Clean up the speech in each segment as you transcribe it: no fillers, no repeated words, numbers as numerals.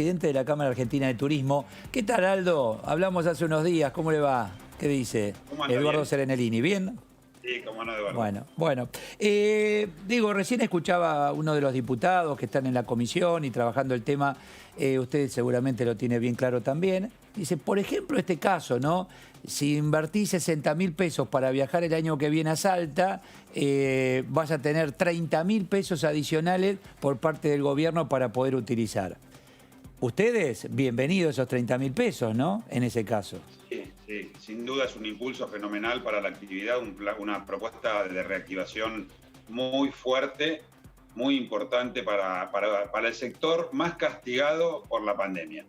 Presidente de la Cámara Argentina de Turismo. ¿Qué tal, Aldo? Hablamos hace unos días. ¿Cómo le va? ¿Qué dice? ¿Cómo anda? Eduardo Bien. Serenellini. ¿Bien? Sí, cómo no, Eduardo. Bueno. Digo, recién escuchaba a uno de los diputados que están en la comisión y trabajando el tema. Usted seguramente lo tiene bien claro también. Dice, por ejemplo, este caso, ¿no? Si invertís 60.000 pesos para viajar el año que viene a Salta, vas a tener 30.000 pesos adicionales por parte del gobierno para poder utilizar. Ustedes, bienvenidos esos 30.000 pesos, ¿no? En ese caso. Sí, sin duda es un impulso fenomenal para la actividad, una propuesta de reactivación muy fuerte, muy importante para el sector más castigado por la pandemia.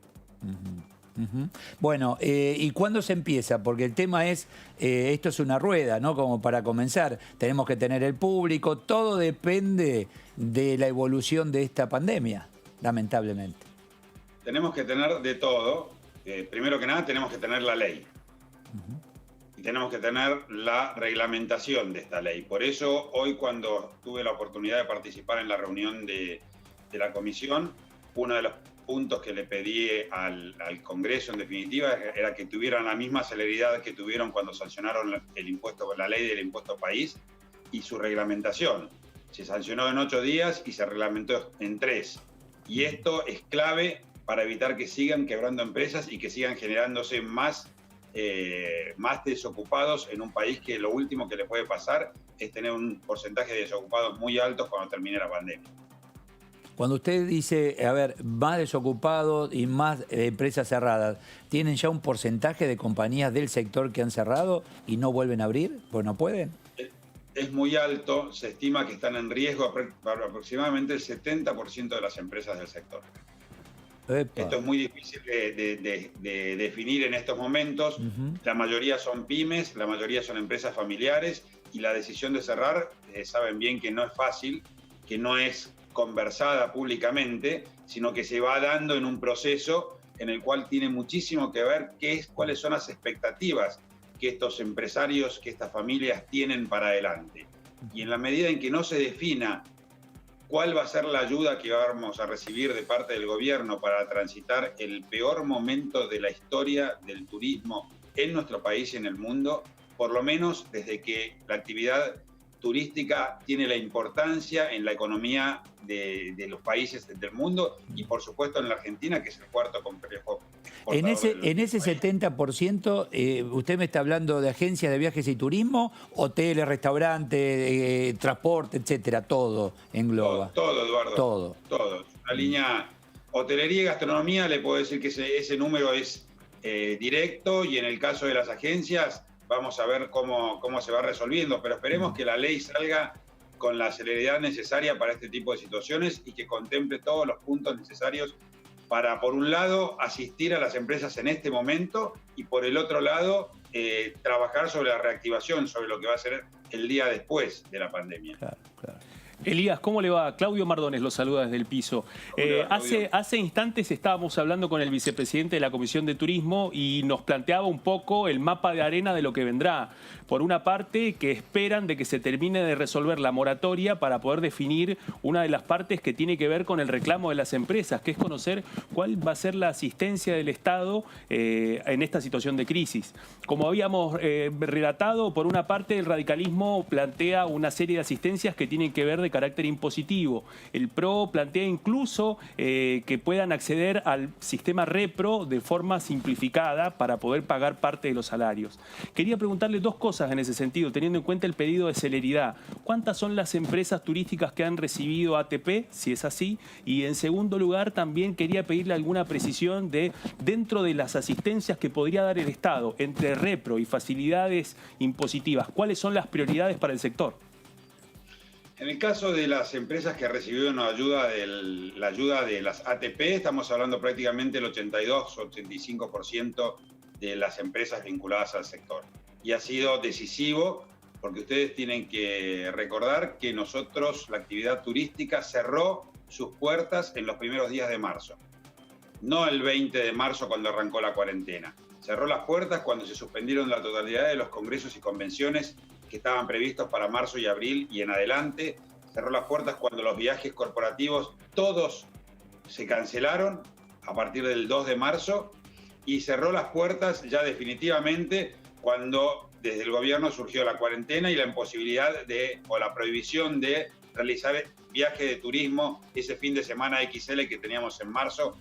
Bueno, ¿y cuándo se empieza? Porque el tema es, esto es una rueda, ¿no? Como para comenzar, tenemos que tener el público, todo depende de la evolución de esta pandemia, lamentablemente. Tenemos que tener de todo. Primero que nada, tenemos que tener la ley. Y tenemos que tener la reglamentación de esta ley. Por eso, hoy cuando tuve la oportunidad de participar en la reunión de la comisión, uno de los puntos que le pedí al Congreso, en definitiva, era que tuvieran la misma celeridad que tuvieron cuando sancionaron la ley del impuesto país y su reglamentación. Se sancionó en 8 días y se reglamentó en 3. Y esto es clave para evitar que sigan quebrando empresas y que sigan generándose más desocupados en un país que lo último que le puede pasar es tener un porcentaje de desocupados muy altos cuando termine la pandemia. Cuando usted dice, a ver, más desocupados y más empresas cerradas, ¿tienen ya un porcentaje de compañías del sector que han cerrado y no vuelven a abrir? Pues no pueden. Es muy alto, se estima que están en riesgo aproximadamente el 70% de las empresas del sector. Epa. Esto es muy difícil de definir en estos momentos. La mayoría son pymes, la mayoría son empresas familiares y la decisión de cerrar, saben bien que no es fácil, que no es conversada públicamente, sino que se va dando en un proceso en el cual tiene muchísimo que ver cuáles son las expectativas que estos empresarios, que estas familias tienen para adelante. Y en la medida en que no se defina cuál va a ser la ayuda que vamos a recibir de parte del gobierno para transitar el peor momento de la historia del turismo en nuestro país y en el mundo, por lo menos desde que la actividad turística tiene la importancia en la economía de los países del mundo y por supuesto en la Argentina, que es el cuarto complejo. En ese 70%, ¿usted me está hablando de agencias de viajes y turismo, hoteles, restaurantes, transporte, etcétera? Todo engloba. Todo, Eduardo. Todo. La línea hotelería y gastronomía, le puedo decir que ese número es directo, y en el caso de las agencias vamos a ver cómo se va resolviendo, pero esperemos que la ley salga con la celeridad necesaria para este tipo de situaciones y que contemple todos los puntos necesarios para, por un lado, asistir a las empresas en este momento y, por el otro lado, trabajar sobre la reactivación, sobre lo que va a ser el día después de la pandemia. Claro. Elías, ¿cómo le va? Claudio Mardones lo saluda desde el piso. Hace instantes estábamos hablando con el vicepresidente de la Comisión de Turismo y nos planteaba un poco el mapa de arena de lo que vendrá. Por una parte, que esperan de que se termine de resolver la moratoria para poder definir una de las partes que tiene que ver con el reclamo de las empresas, que es conocer cuál va a ser la asistencia del Estado en esta situación de crisis. Como habíamos relatado, por una parte el radicalismo plantea una serie de asistencias que tienen que ver de carácter impositivo. El PRO plantea incluso que puedan acceder al sistema repro de forma simplificada para poder pagar parte de los salarios. Quería preguntarle dos cosas en ese sentido, teniendo en cuenta el pedido de celeridad. ¿Cuántas son las empresas turísticas que han recibido ATP, si es así? Y en segundo lugar, también quería pedirle alguna precisión de, dentro de las asistencias que podría dar el Estado entre repro y facilidades impositivas, ¿cuáles son las prioridades para el sector? En el caso de las empresas que recibieron la ayuda de las ATP, estamos hablando prácticamente del 82-85% de las empresas vinculadas al sector. Y ha sido decisivo porque ustedes tienen que recordar que nosotros, la actividad turística, cerró sus puertas en los primeros días de marzo. No el 20 de marzo cuando arrancó la cuarentena. Cerró las puertas cuando se suspendieron la totalidad de los congresos y convenciones que estaban previstos para marzo y abril y en adelante. Cerró las puertas cuando los viajes corporativos todos se cancelaron a partir del 2 de marzo y cerró las puertas ya definitivamente cuando desde el gobierno surgió la cuarentena y la imposibilidad o la prohibición de realizar viajes de turismo ese fin de semana XL que teníamos en marzo,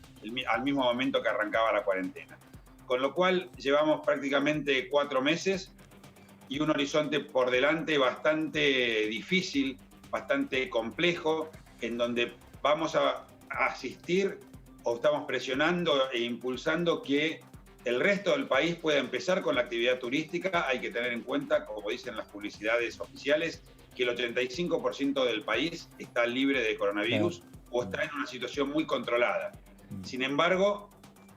al mismo momento que arrancaba la cuarentena. Con lo cual llevamos prácticamente 4 meses y un horizonte por delante bastante difícil, bastante complejo, en donde vamos a asistir o estamos presionando e impulsando que el resto del país pueda empezar con la actividad turística. Hay que tener en cuenta, como dicen las publicidades oficiales, que el 85% del país está libre de coronavirus o está en una situación muy controlada. Sin embargo,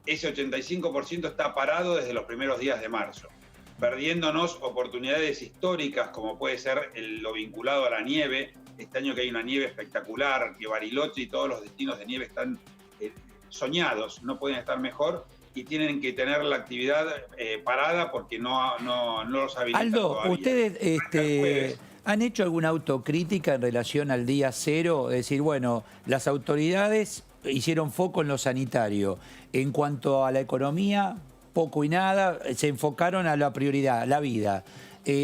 ese 85% está parado desde los primeros días de marzo, perdiéndonos oportunidades históricas como puede ser lo vinculado a la nieve. Este año que hay una nieve espectacular, que Bariloche y todos los destinos de nieve están soñados, no pueden estar mejor y tienen que tener la actividad parada porque no los habilitan. Aldo, todavía. ¿ustedes han hecho alguna autocrítica en relación al día cero? Es decir, bueno, las autoridades hicieron foco en lo sanitario. En cuanto a la economía, poco y nada, se enfocaron a la prioridad, la vida.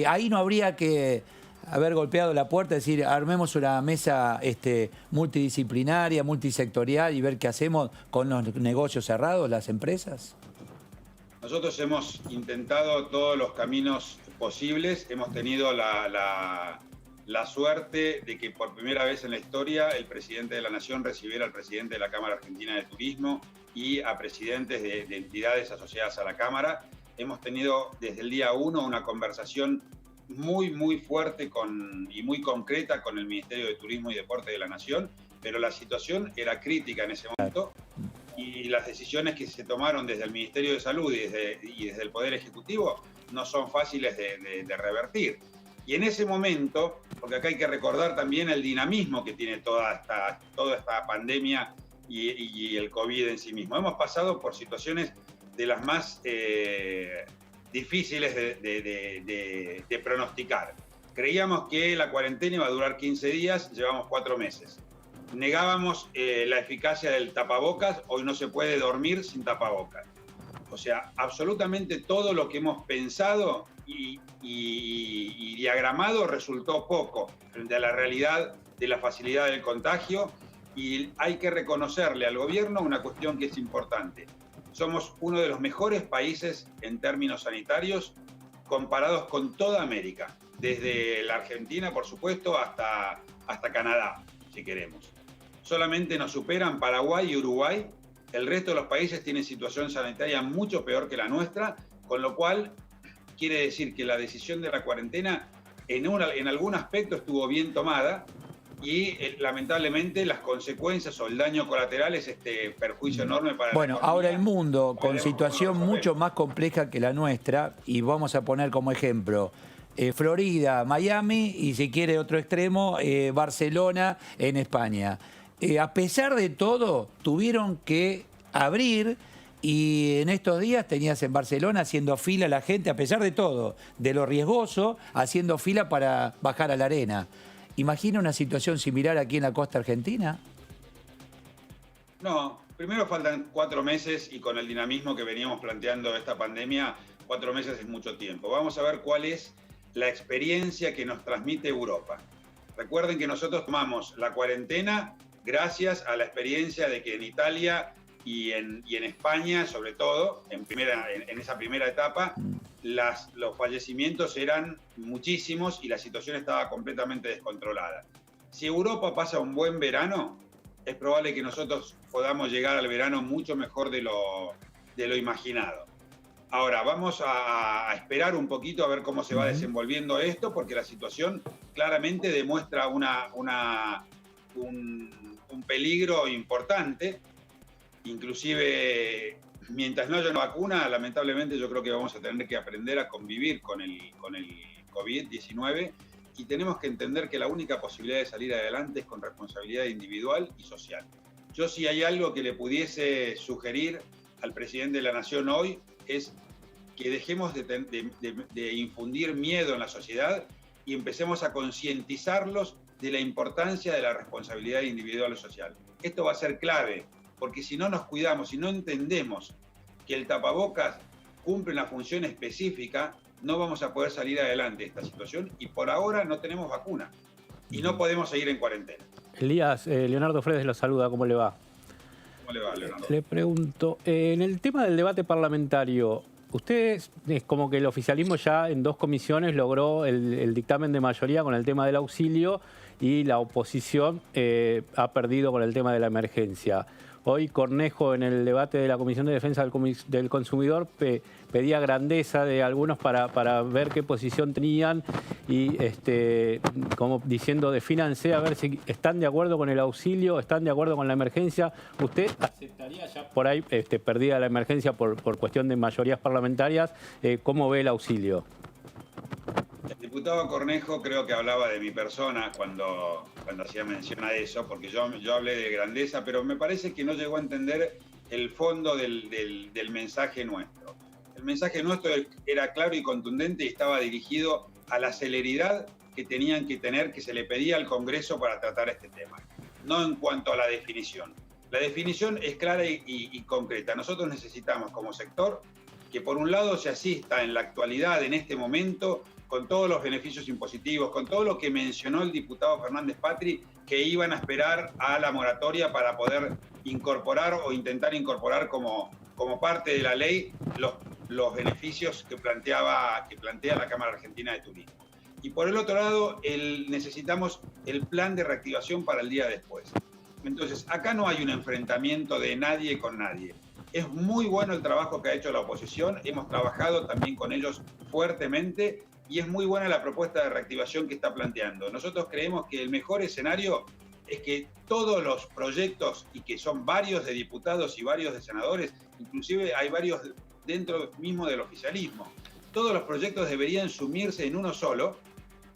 Ahí no habría que haber golpeado la puerta, es decir, armemos una mesa multidisciplinaria, multisectorial y ver qué hacemos con los negocios cerrados, las empresas. Nosotros hemos intentado todos los caminos posibles, hemos tenido la suerte de que por primera vez en la historia el presidente de la Nación recibiera al presidente de la Cámara Argentina de Turismo y a presidentes de entidades asociadas a la Cámara. Hemos tenido desde el día 1 una conversación muy fuerte y muy concreta con el Ministerio de Turismo y Deporte de la Nación, pero la situación era crítica en ese momento y las decisiones que se tomaron desde el Ministerio de Salud y desde el Poder Ejecutivo no son fáciles de revertir. Y en ese momento, porque acá hay que recordar también el dinamismo que tiene toda esta pandemia y el COVID en sí mismo. Hemos pasado por situaciones de las más difíciles de pronosticar. Creíamos que la cuarentena iba a durar 15 días, llevamos 4 meses. Negábamos la eficacia del tapabocas, hoy no se puede dormir sin tapabocas. O sea, absolutamente todo lo que hemos pensado y diagramado resultó poco frente a la realidad de la facilidad del contagio, y hay que reconocerle al gobierno una cuestión que es importante. Somos uno de los mejores países en términos sanitarios comparados con toda América, desde la Argentina, por supuesto, hasta Canadá, si queremos. Solamente nos superan Paraguay y Uruguay. El resto de los países tienen situación sanitaria mucho peor que la nuestra, con lo cual quiere decir que la decisión de la cuarentena en algún aspecto estuvo bien tomada y lamentablemente las consecuencias o el daño colateral es este perjuicio enorme para Bueno, la economía. ahora el mundo con situación cómo lo mucho más compleja que la nuestra, y vamos a poner como ejemplo Florida, Miami y si quiere otro extremo, Barcelona en España. A pesar de todo, tuvieron que abrir y en estos días tenías en Barcelona haciendo fila la gente, a pesar de todo, de lo riesgoso, haciendo fila para bajar a la arena. ¿Imagina una situación similar aquí en la costa argentina? No, primero faltan 4 meses y con el dinamismo que veníamos planteando esta pandemia, 4 meses es mucho tiempo. Vamos a ver cuál es la experiencia que nos transmite Europa. Recuerden que nosotros tomamos la cuarentena gracias a la experiencia de que en Italia y en España, sobre todo, en esa primera etapa, los fallecimientos eran muchísimos y la situación estaba completamente descontrolada. Si Europa pasa un buen verano, es probable que nosotros podamos llegar al verano mucho mejor de lo imaginado. Ahora, vamos a esperar un poquito a ver cómo se va desenvolviendo esto, porque la situación claramente demuestra un peligro importante. Inclusive, mientras no haya una vacuna, lamentablemente yo creo que vamos a tener que aprender a convivir con el COVID-19 y tenemos que entender que la única posibilidad de salir adelante es con responsabilidad individual y social. Yo, si hay algo que le pudiese sugerir al presidente de la Nación hoy, es que dejemos de infundir miedo en la sociedad y empecemos a concientizarlos de la importancia de la responsabilidad individual y social. Esto va a ser clave porque si no nos cuidamos, si no entendemos que el tapabocas cumple una función específica, no vamos a poder salir adelante de esta situación y por ahora no tenemos vacuna y no podemos seguir en cuarentena. Elías, Leonardo Fredes lo saluda, ¿cómo le va? ¿Cómo le va, Leonardo? Le pregunto, en el tema del debate parlamentario, usted es como que el oficialismo ya en 2 comisiones logró el dictamen de mayoría con el tema del auxilio y la oposición ha perdido con el tema de la emergencia. Hoy Cornejo en el debate de la Comisión de Defensa del Consumidor pedía grandeza de algunos para ver qué posición tenían y como diciendo defínanse a ver si están de acuerdo con el auxilio, están de acuerdo con la emergencia. ¿Usted aceptaría ya por ahí perdida la emergencia por cuestión de mayorías parlamentarias? ¿Cómo ve el auxilio? El diputado Cornejo creo que hablaba de mi persona cuando hacía mención a eso, porque yo hablé de grandeza, pero me parece que no llegó a entender el fondo del mensaje nuestro. El mensaje nuestro era claro y contundente y estaba dirigido a la celeridad que tenían que tener, que se le pedía al Congreso para tratar este tema, no en cuanto a la definición. La definición es clara y concreta. Nosotros necesitamos como sector que por un lado se asista en la actualidad, en este momento, con todos los beneficios impositivos, con todo lo que mencionó el diputado Fernández Patri, que iban a esperar a la moratoria para poder incorporar o intentar incorporar como parte de la ley los beneficios que plantea la Cámara Argentina de Turismo. Y por el otro lado, necesitamos el plan de reactivación para el día después. Entonces, acá no hay un enfrentamiento de nadie con nadie. Es muy bueno el trabajo que ha hecho la oposición, hemos trabajado también con ellos fuertemente y es muy buena la propuesta de reactivación que está planteando. Nosotros creemos que el mejor escenario es que todos los proyectos, y que son varios de diputados y varios de senadores, inclusive hay varios dentro mismo del oficialismo, todos los proyectos deberían sumirse en uno solo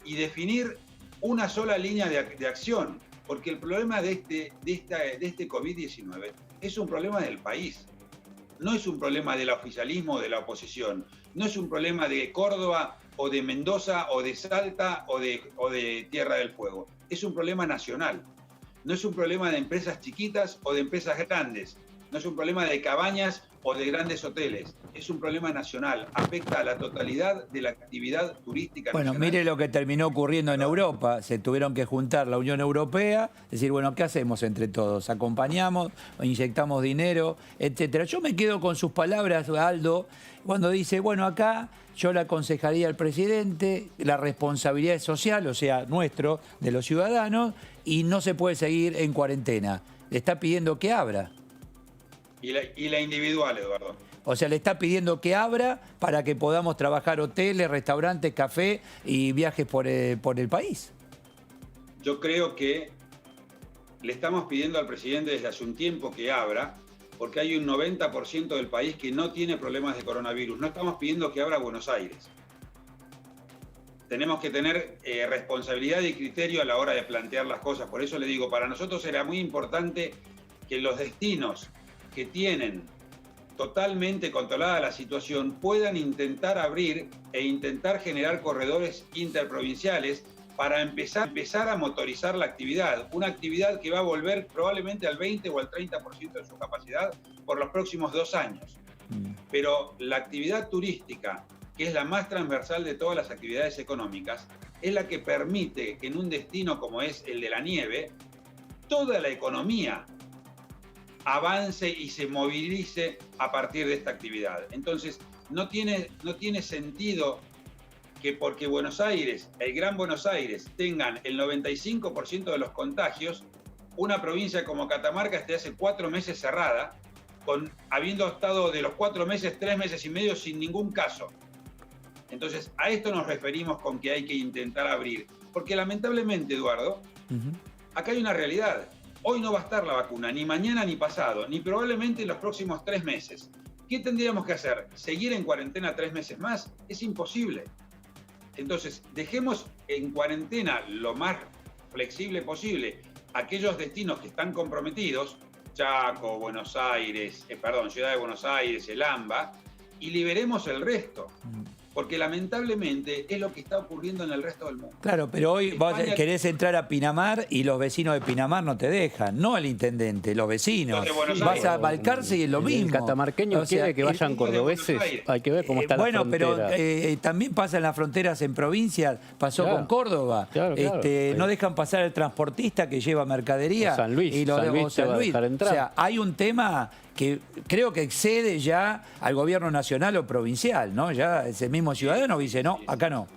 y definir una sola línea de acción, porque el problema de este COVID-19 es un problema del país. No es un problema del oficialismo o de la oposición, no es un problema de Córdoba o de Mendoza o de Salta o de Tierra del Fuego. Es un problema nacional. No es un problema de empresas chiquitas o de empresas grandes. No es un problema de cabañas o de grandes hoteles. Es un problema nacional. Afecta a la totalidad de la actividad turística nacional. Bueno, mire lo que terminó ocurriendo en Europa. Se tuvieron que juntar la Unión Europea, decir, bueno, ¿qué hacemos entre todos? ¿Acompañamos, inyectamos dinero, etcétera? Yo me quedo con sus palabras, Aldo, cuando dice, bueno, acá yo le aconsejaría al presidente, la responsabilidad es social, o sea, nuestro, de los ciudadanos, y no se puede seguir en cuarentena. Le está pidiendo que abra. Y la individual, Eduardo. O sea, le está pidiendo que abra para que podamos trabajar hoteles, restaurantes, café y viajes por el país. Yo creo que le estamos pidiendo al presidente desde hace un tiempo que abra, porque hay un 90% del país que no tiene problemas de coronavirus. No estamos pidiendo que abra Buenos Aires. Tenemos que tener responsabilidad y criterio a la hora de plantear las cosas. Por eso le digo, para nosotros era muy importante que los destinos que tienen totalmente controlada la situación puedan intentar abrir e intentar generar corredores interprovinciales para empezar a motorizar la actividad. Una actividad que va a volver probablemente al 20 o al 30% de su capacidad por los próximos 2 años. Pero la actividad turística, que es la más transversal de todas las actividades económicas, es la que permite que en un destino como es el de la nieve, toda la economía avance y se movilice a partir de esta actividad. Entonces, no tiene sentido que porque Buenos Aires, el Gran Buenos Aires, tengan el 95% de los contagios, una provincia como Catamarca esté hace 4 meses cerrada, habiendo estado de los 4 meses, 3 meses y medio sin ningún caso. Entonces, a esto nos referimos con que hay que intentar abrir. Porque lamentablemente, Eduardo, acá hay una realidad. Hoy no va a estar la vacuna, ni mañana ni pasado, ni probablemente en los próximos 3 meses. ¿Qué tendríamos que hacer? ¿Seguir en cuarentena 3 meses más? Es imposible. Entonces, dejemos en cuarentena lo más flexible posible aquellos destinos que están comprometidos, Chaco, Ciudad de Buenos Aires, el AMBA, y liberemos el resto. porque lamentablemente es lo que está ocurriendo en el resto del mundo. Claro, pero hoy vos España querés entrar a Pinamar y los vecinos de Pinamar no te dejan, no el intendente, los vecinos. Vas a Balcarce y es lo mismo. El catamarqueño quiere que vayan cordobeses, hay que ver cómo está la frontera. Bueno, pero también pasa en las fronteras en provincias, pasó con Córdoba. Claro. No dejan pasar al transportista que lleva mercadería. O San Luis, y San Luis te va a dejar entrar. O sea, hay un tema que creo que excede ya al gobierno nacional o provincial, ¿no? Ya ese mismo ciudadano dice, no, acá no.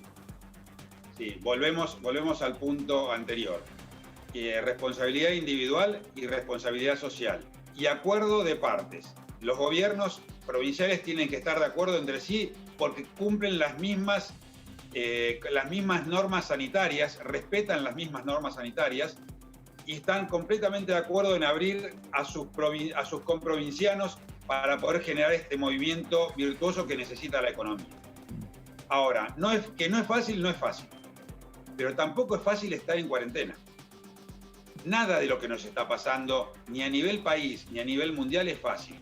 Sí, volvemos al punto anterior. Responsabilidad individual y responsabilidad social. Y acuerdo de partes. Los gobiernos provinciales tienen que estar de acuerdo entre sí porque cumplen las mismas normas sanitarias, respetan las mismas normas sanitarias y están completamente de acuerdo en abrir a sus comprovincianos para poder generar este movimiento virtuoso que necesita la economía. Ahora, que no es fácil, pero tampoco es fácil estar en cuarentena. Nada de lo que nos está pasando, ni a nivel país, ni a nivel mundial, es fácil.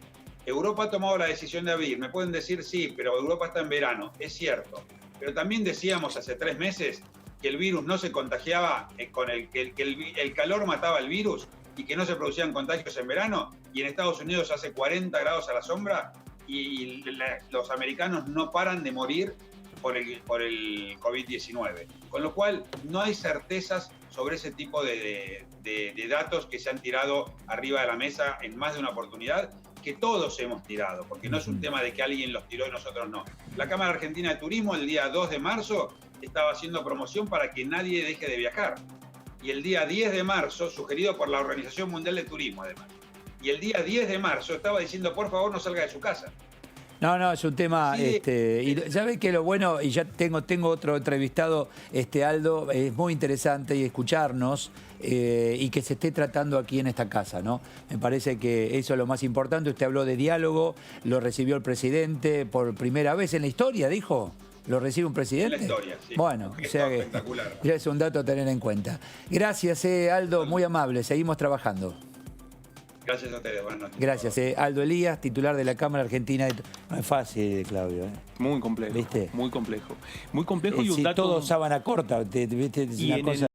Europa ha tomado la decisión de abrir. Me pueden decir, sí, pero Europa está en verano. Es cierto. Pero también decíamos hace 3 meses que el virus no se contagiaba, que el calor mataba el virus y que no se producían contagios en verano. Y en Estados Unidos hace 40 grados a la sombra y los americanos no paran de morir por el COVID-19. Con lo cual, no hay certezas sobre ese tipo de datos que se han tirado arriba de la mesa en más de una oportunidad, que todos hemos tirado, porque no es un tema de que alguien los tiró y nosotros no. La Cámara Argentina de Turismo el día 2 de marzo estaba haciendo promoción para que nadie deje de viajar. Y el día 10 de marzo, sugerido por la Organización Mundial de Turismo además, y el día 10 de marzo estaba diciendo, por favor, no salga de su casa. No, es un tema, Sí, y ya ves que lo bueno, y ya tengo otro entrevistado, Aldo, es muy interesante y escucharnos y que se esté tratando aquí en esta casa, ¿no? Me parece que eso es lo más importante. Usted habló de diálogo, lo recibió el presidente por primera vez en la historia, dijo. ¿Lo recibe un presidente? En la historia, sí. Bueno, o sea que Espectacular. ya es un dato a tener en cuenta. Gracias, Aldo, muy amable, seguimos trabajando. Gracias a ustedes, buenas noches. Gracias. Aldo Elías, titular de la Cámara Argentina. No es fácil, Claudio. Muy complejo. ¿Viste? Muy complejo. Muy complejo y un si dato... todo sábana corta, ¿viste? Es Y una en cosa...